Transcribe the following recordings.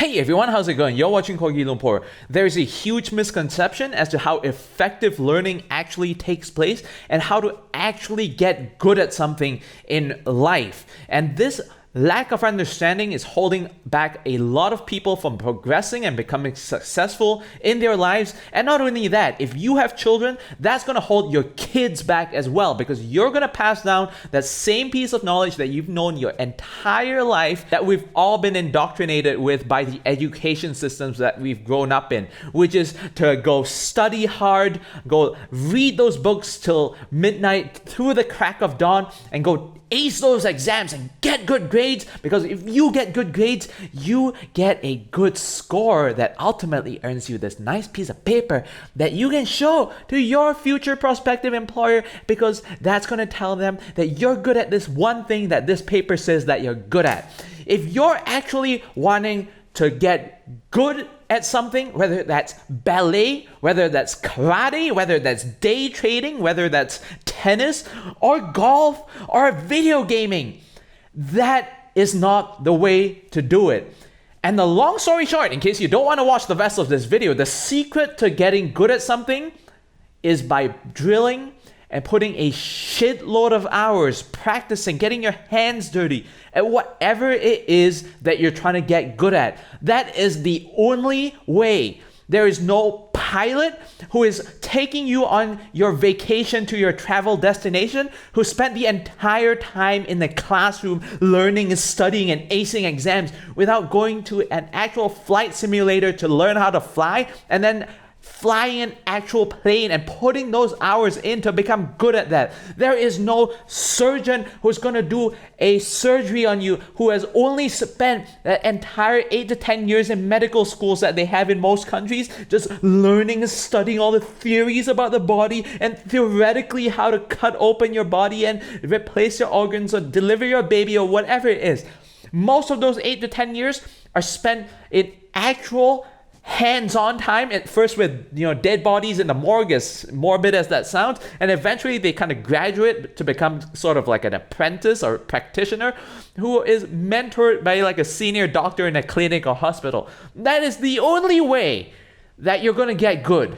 Hey everyone, how's it going? You're watching Kogi Lumpur. There's a huge misconception as to how effective learning actually takes place and how to actually get good at something in life. And this lack of understanding is holding back a lot of people from progressing and becoming successful in their lives. And not only that, if you have children, that's going to hold your kids back as well, because you're going to pass down that same piece of knowledge that you've known your entire life, that we've all been indoctrinated with by the education systems that we've grown up in, which is to go study hard, go read those books till midnight through the crack of dawn, and go ace those exams and get good grades, because if you get good grades, you get a good score that ultimately earns you this nice piece of paper that you can show to your future prospective employer, because that's going to tell them that you're good at this one thing that this paper says that you're good at. If you're actually wanting to get good at something, whether that's ballet, whether that's karate, whether that's day trading, whether that's tennis or golf or video gaming, that is not the way to do it. And the long story short, in case you don't want to watch the rest of this video, the secret to getting good at something is by drilling and putting a shitload of hours practicing, getting your hands dirty at whatever it is that you're trying to get good at. That is the only way. There is no pilot who is taking you on your vacation to your travel destination who spent the entire time in the classroom learning and studying and acing exams without going to an actual flight simulator to learn how to fly, and then flying an actual plane and putting those hours in to become good at that. There is no surgeon who's going to do a surgery on you who has only spent that entire 8 to 10 years in medical schools that they have in most countries, just learning and studying all the theories about the body and theoretically how to cut open your body and replace your organs or deliver your baby or whatever it is. Most of those 8 to 10 years are spent in actual hands-on time, at first with dead bodies in the morgue, as morbid as that sounds, and eventually they kind of graduate to become sort of like an apprentice or practitioner who is mentored by like a senior doctor in a clinic or hospital. That is the only way that you're going to get good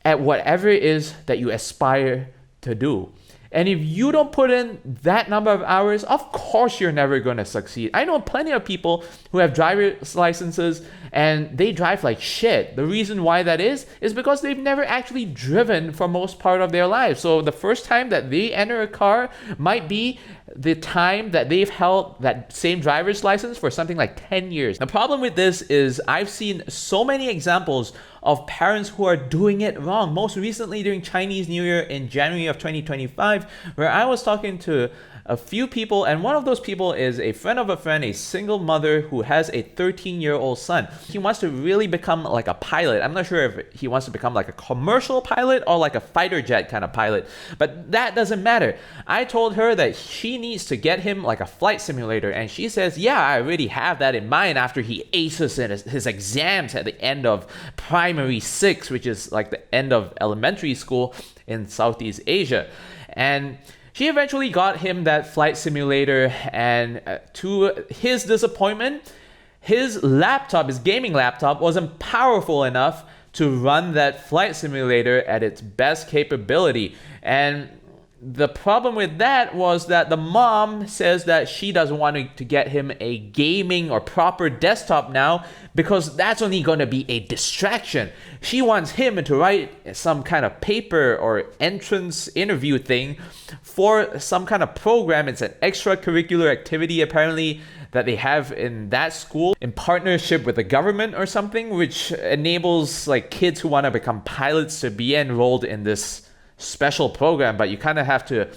at whatever it is that you aspire to do. And if you don't put in that number of hours, of course you're never going to succeed. I know plenty of people who have driver's licenses and they drive like shit. The reason why that is because they've never actually driven for most part of their lives. So the first time that they enter a car might be the time that they've held that same driver's license for something like 10 years. The problem with this is I've seen so many examples of parents who are doing it wrong. Most recently during Chinese New Year in January of 2025, where I was talking to a few people, and one of those people is a friend of a friend, a single mother who has a 13-year-old son. He wants to really become like a pilot. I'm not sure if he wants to become like a commercial pilot or like a fighter jet kind of pilot, but that doesn't matter. I told her that she needs to get him like a flight simulator, and she says, yeah, I already have that in mind after he aces his exams at the end of primary 6, which is like the end of elementary school in Southeast Asia. And she eventually got him that flight simulator, and to his disappointment, his gaming laptop, wasn't powerful enough to run that flight simulator at its best capability. And the problem with that was that the mom says that she doesn't want to get him a gaming or proper desktop now because that's only going to be a distraction. She wants him to write some kind of paper or entrance interview thing for some kind of program. It's an extracurricular activity apparently that they have in that school in partnership with the government or something, which enables like kids who want to become pilots to be enrolled in this special program, but you kind of have to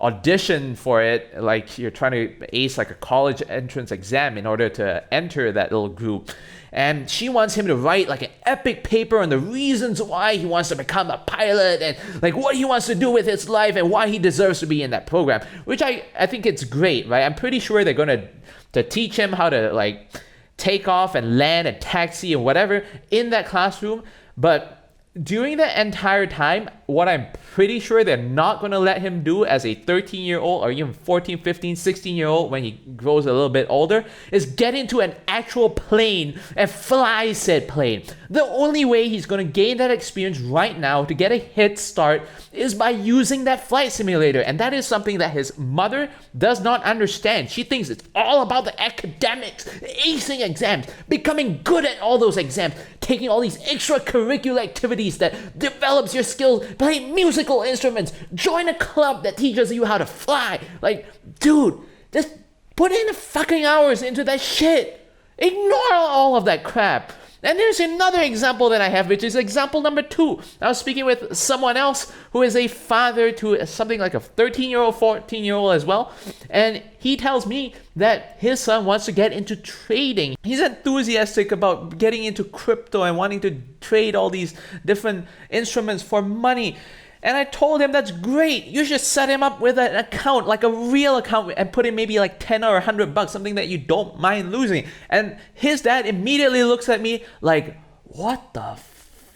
audition for it like you're trying to ace like a college entrance exam in order to enter that little group. And she wants him to write like an epic paper on the reasons why he wants to become a pilot and like what he wants to do with his life and why he deserves to be in that program, which I think it's great, right? I'm pretty sure they're going to teach him how to like take off and land and taxi and whatever in that classroom, but during the entire time, what I'm pretty sure they're not going to let him do as a 13-year-old or even 14, 15, 16-year-old when he grows a little bit older is get into an actual plane and fly said plane. The only way he's going to gain that experience right now to get a head start is by using that flight simulator. And that is something that his mother does not understand. She thinks it's all about the academics, acing exams, becoming good at all those exams, taking all these extracurricular activities that develops your skills, play musical instruments, join a club that teaches you how to fly. Like, dude, just put in the fucking hours into that shit. Ignore all of that crap. And there's another example that I have, which is example number 2. I was speaking with someone else who is a father to something like a 13-year-old, 14-year-old as well. And he tells me that his son wants to get into trading. He's enthusiastic about getting into crypto and wanting to trade all these different instruments for money. And I told him that's great. You should set him up with an account, like a real account, and put in maybe like 10 or $100, something that you don't mind losing. And his dad immediately looks at me like, what the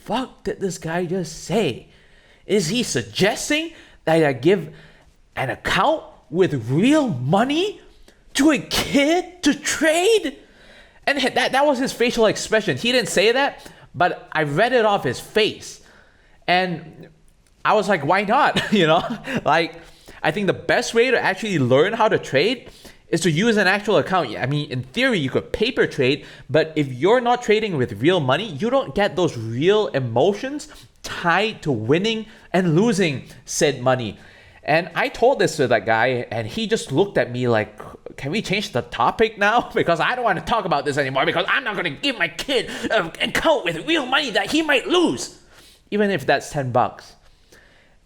fuck did this guy just say? Is he suggesting that I give an account with real money to a kid to trade? And that was his facial expression. He didn't say that, but I read it off his face. And I was like, why not? Like, I think the best way to actually learn how to trade is to use an actual account. I mean, in theory, you could paper trade, but if you're not trading with real money, you don't get those real emotions tied to winning and losing said money. And I told this to that guy, and he just looked at me like, can we change the topic now? Because I don't want to talk about this anymore, because I'm not going to give my kid an account with real money that he might lose, even if that's $10.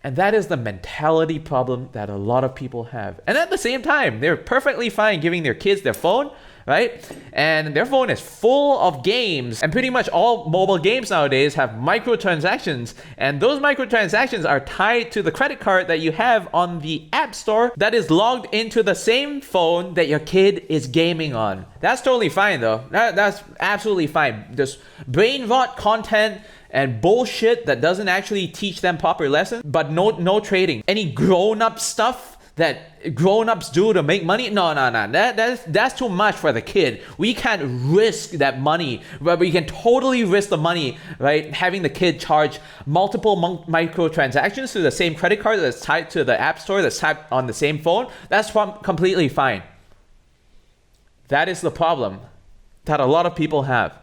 And that is the mentality problem that a lot of people have. And at the same time, they're perfectly fine giving their kids their phone, right? And their phone is full of games. And pretty much all mobile games nowadays have microtransactions. And those microtransactions are tied to the credit card that you have on the App Store that is logged into the same phone that your kid is gaming on. That's totally fine though. That's absolutely fine. Just brain rot content and bullshit that doesn't actually teach them proper lessons, but no trading. Any grown-up stuff that grown-ups do to make money, no. That's too much for the kid. We can't risk that money, but we can totally risk the money, right? Having the kid charge multiple microtransactions to the same credit card that's tied to the App Store, that's tied on the same phone. That's completely fine. That is the problem that a lot of people have.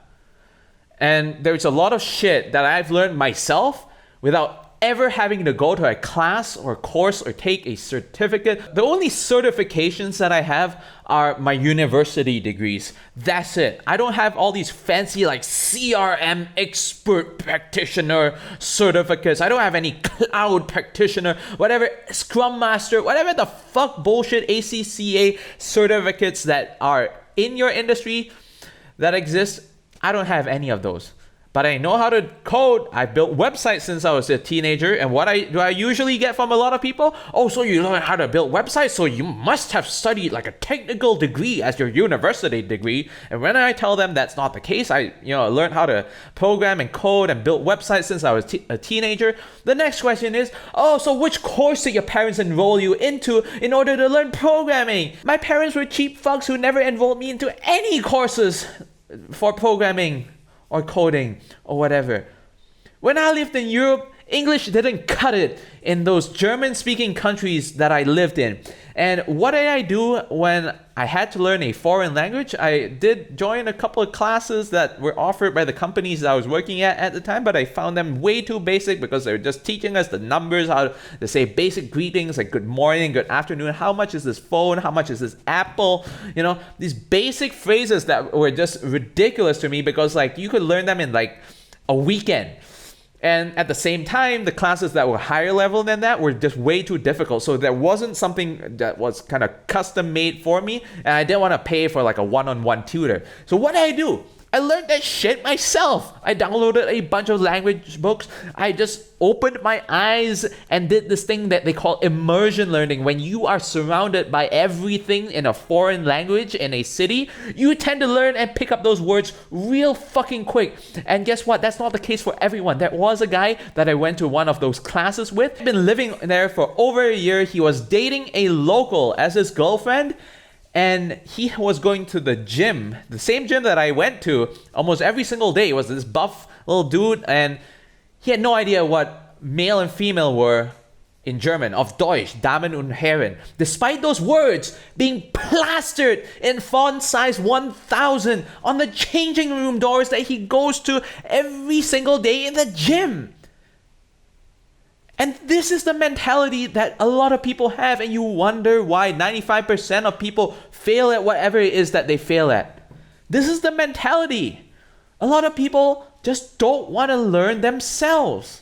And there's a lot of shit that I've learned myself without ever having to go to a class or course or take a certificate. The only certifications that I have are my university degrees. That's it. I don't have all these fancy like CRM expert practitioner certificates. I don't have any cloud practitioner, whatever, Scrum Master, whatever the fuck bullshit ACCA certificates that are in your industry that exist. I don't have any of those, but I know how to code. I built websites since I was a teenager, and what do I usually get from a lot of people? Oh, so you learn how to build websites, so you must have studied like a technical degree as your university degree. And when I tell them that's not the case, I learned how to program and code and build websites since I was a teenager. The next question is, oh, so which course did your parents enroll you into in order to learn programming? My parents were cheap fucks who never enrolled me into any courses for programming or coding or whatever. When I lived in Europe, English didn't cut it in those German-speaking countries that I lived in. And what did I do when I had to learn a foreign language? I did join a couple of classes that were offered by the companies that I was working at the time, but I found them way too basic because they were just teaching us the numbers, how to say basic greetings like good morning, good afternoon, how much is this phone, how much is this apple, these basic phrases that were just ridiculous to me because like you could learn them in like a weekend. And at the same time, the classes that were higher level than that were just way too difficult. So there wasn't something that was kind of custom made for me. And I didn't want to pay for like a one-on-one tutor. So what did I do? I learned that shit myself. I downloaded a bunch of language books. I just opened my eyes and did this thing that they call immersion learning. When you are surrounded by everything in a foreign language in a city, you tend to learn and pick up those words real fucking quick. And guess what? That's not the case for everyone. There was a guy that I went to one of those classes with. He'd been living there for over a year. He was dating a local as his girlfriend. And he was going to the gym, the same gym that I went to almost every single day. It was this buff little dude, and he had no idea what male and female were in German, auf Deutsch, Damen und Herren. Despite those words being plastered in font size 1000 on the changing room doors that he goes to every single day in the gym. And this is the mentality that a lot of people have, and you wonder why 95% of people fail at whatever it is that they fail at. This is the mentality. A lot of people just don't want to learn themselves.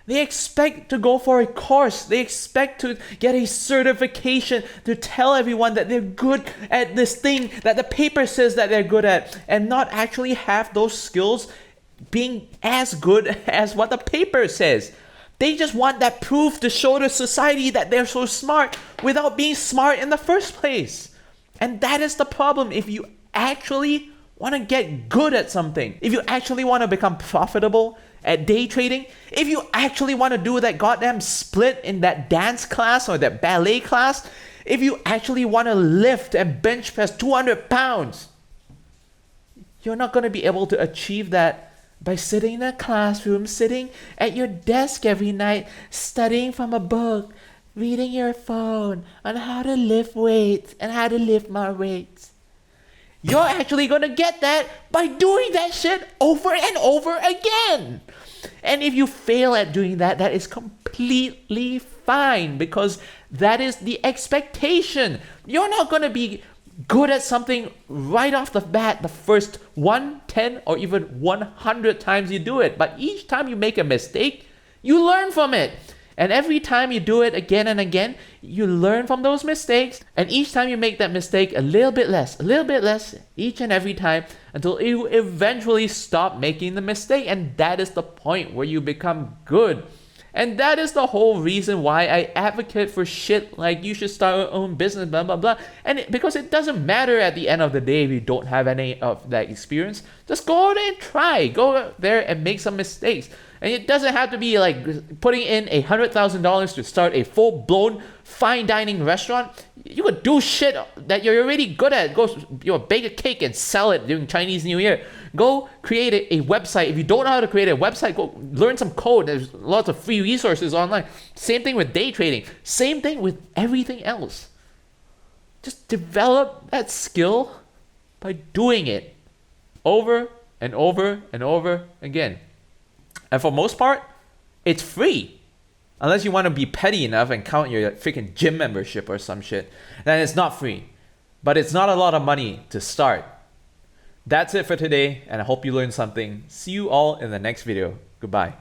They expect to go for a course. They expect to get a certification to tell everyone that they're good at this thing that the paper says that they're good at, and not actually have those skills being as good as what the paper says. They just want that proof to show to society that they're so smart without being smart in the first place. And that is the problem. If you actually want to get good at something, if you actually want to become profitable at day trading, if you actually want to do that goddamn split in that dance class or that ballet class, if you actually want to lift and bench press 200 pounds, you're not going to be able to achieve that by sitting in a classroom, sitting at your desk every night, studying from a book, reading your phone on how to lift weights and how to lift more weights. You're actually going to get that by doing that shit over and over again. And if you fail at doing that, that is completely fine, because that is the expectation. You're not going to be good at something right off the bat the first 1, 10, or even 100 times you do it. But each time you make a mistake, you learn from it. And every time you do it again and again, you learn from those mistakes. And each time you make that mistake a little bit less, each and every time, until you eventually stop making the mistake. And that is the point where you become good. And that is the whole reason why I advocate for shit like you should start your own business, blah, blah, blah. And because it doesn't matter at the end of the day if you don't have any of that experience. Just go out and try. Go out there and make some mistakes. And it doesn't have to be like putting in $100,000 to start a full-blown fine dining restaurant. You could do shit that you're already good at. Go, bake a cake and sell it during Chinese New Year. Go create a website. If you don't know how to create a website, go learn some code. There's lots of free resources online. Same thing with day trading. Same thing with everything else. Just develop that skill by doing it over and over and over again. And for most part, it's free. Unless you want to be petty enough and count your freaking gym membership or some shit, then it's not free. But it's not a lot of money to start. That's it for today, and I hope you learned something. See you all in the next video. Goodbye.